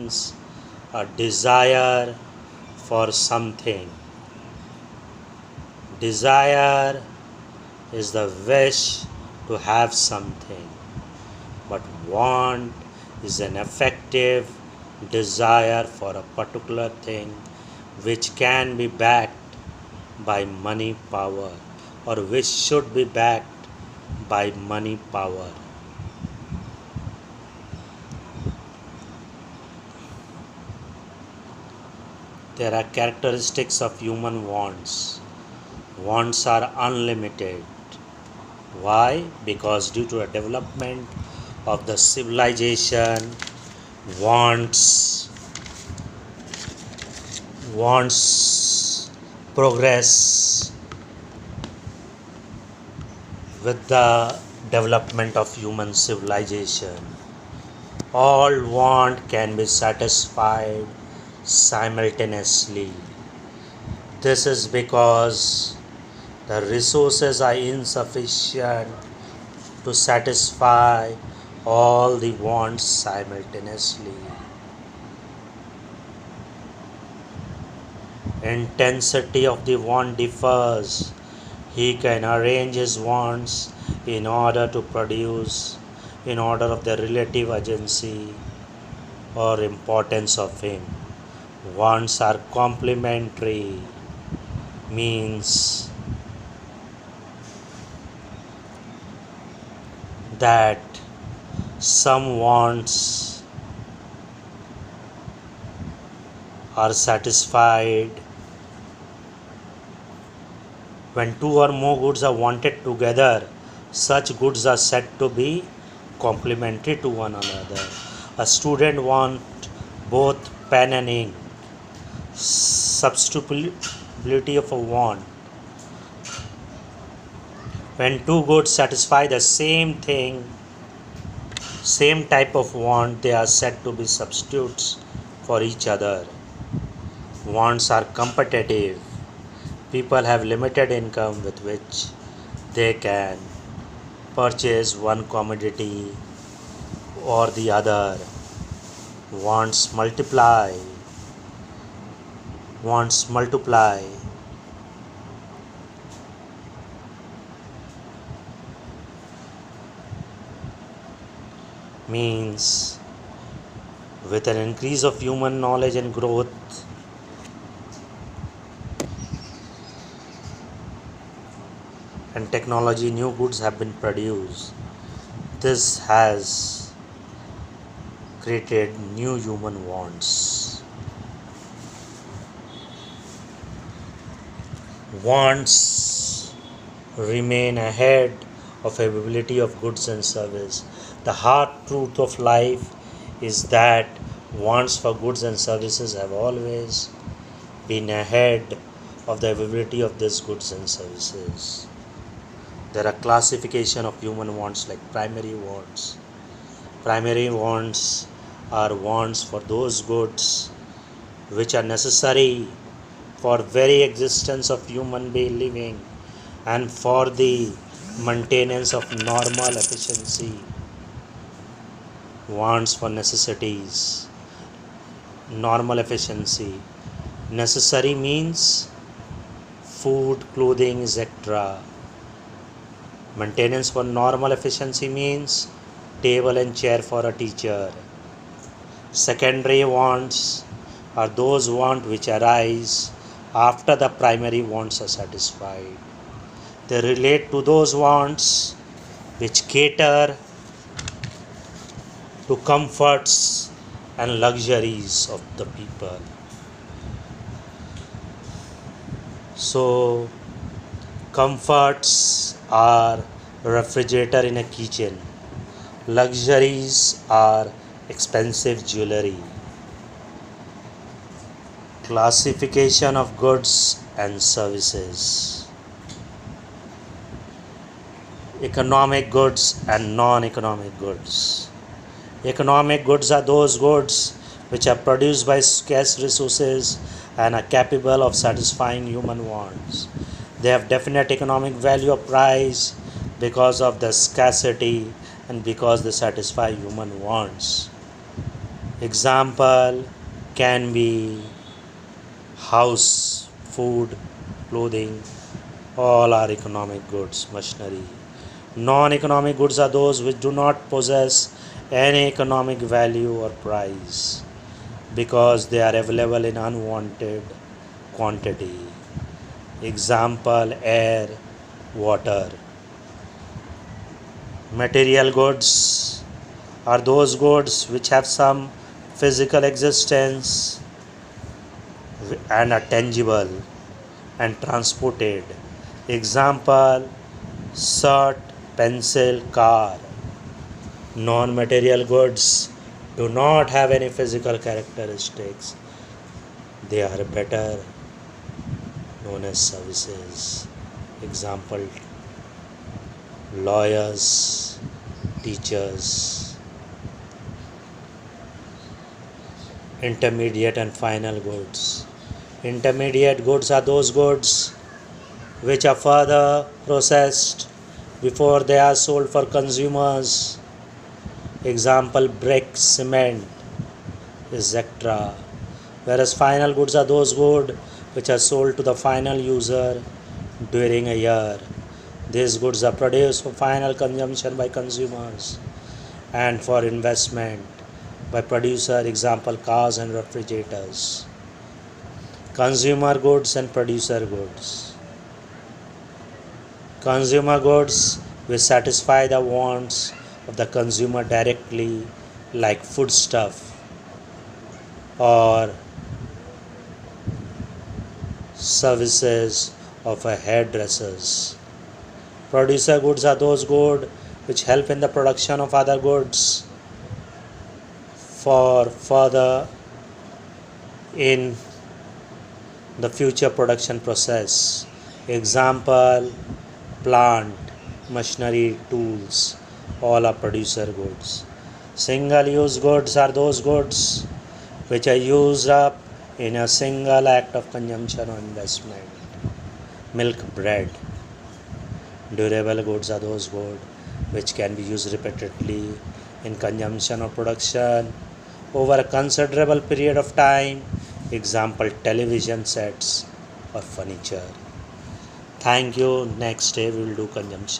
means a desire for something. Desire is the wish to have something, but want is an effective desire for a particular thing which can be backed by money power, or which should be backed by money power. There are characteristics of human wants. Wants are unlimited. Why? Because due to a development of the civilization, wants progress with the development of human civilization. All want can be satisfied simultaneously. This is because the resources are insufficient to satisfy all the wants simultaneously. Intensity of the want differs. He can arrange his wants in order to produce, in order of the relative urgency or importance of him. Wants are complementary, means that some wants are satisfied when two or more goods are wanted together. Such goods are said to be complementary to one another. A student wants both pen and ink. Substitutability of a want. When two goods satisfy the same thing, same type of want, they are said to be substitutes for each other. Wants are competitive. People have limited income with which they can purchase one commodity or the other. Wants multiply. Wants multiply. Means with an increase of human knowledge and growth, and technology, new goods have been produced. This has created new human wants. Wants remain ahead of availability of goods and service. The hard truth of life is that wants for goods and services have always been ahead of the availability of these goods and services. There are classification of human wants like primary wants. Primary wants are wants for those goods which are necessary for very existence of human being living and for the maintenance of normal efficiency. Wants for necessities, normal efficiency. Necessary means food, clothing, etc. Maintenance for normal efficiency means table and chair for a teacher. Secondary wants are those wants which arise after the primary wants are satisfied. They relate to those wants which cater to comforts and luxuries of the people. So, comforts are refrigerator in a kitchen. Luxuries are expensive jewelry. Classification of goods and services. Economic goods and non-economic goods. Economic goods are those goods which are produced by scarce resources and are capable of satisfying human wants. They have definite economic value or price because of the scarcity and because they satisfy human wants. Example can be house, food, clothing, all are economic goods, machinery. Non economic goods are those which do not possess any economic value or price because they are available in unwanted quantity. Example air, water. Material goods are those goods which have some physical existence and are tangible and transported. Example shirt, pencil, car. Non material goods do not have any physical characteristics, they are better known as services. Example lawyers, teachers. Intermediate and final goods. Intermediate goods are those goods which are further processed before they are sold for consumers. Example brick, cement, etc. Whereas final goods are those goods which are sold to the final user during a year. These goods are produced for final consumption by consumers and for investment by producer. Example cars and refrigerators. Consumer goods and producer goods. Consumer goods which satisfy the wants of the consumer directly, like foodstuff or services of a hairdressers. Producer goods are those goods which help in the production of other goods for further in the future production process. Example plant, machinery, tools, all are producer goods. Single use goods are those goods which are used up in a single act of consumption or investment. Milk, bread. Durable goods are those goods which can be used repeatedly in consumption or production over a considerable period of time. Example television sets or furniture. Thank you. Next day we will do consumption.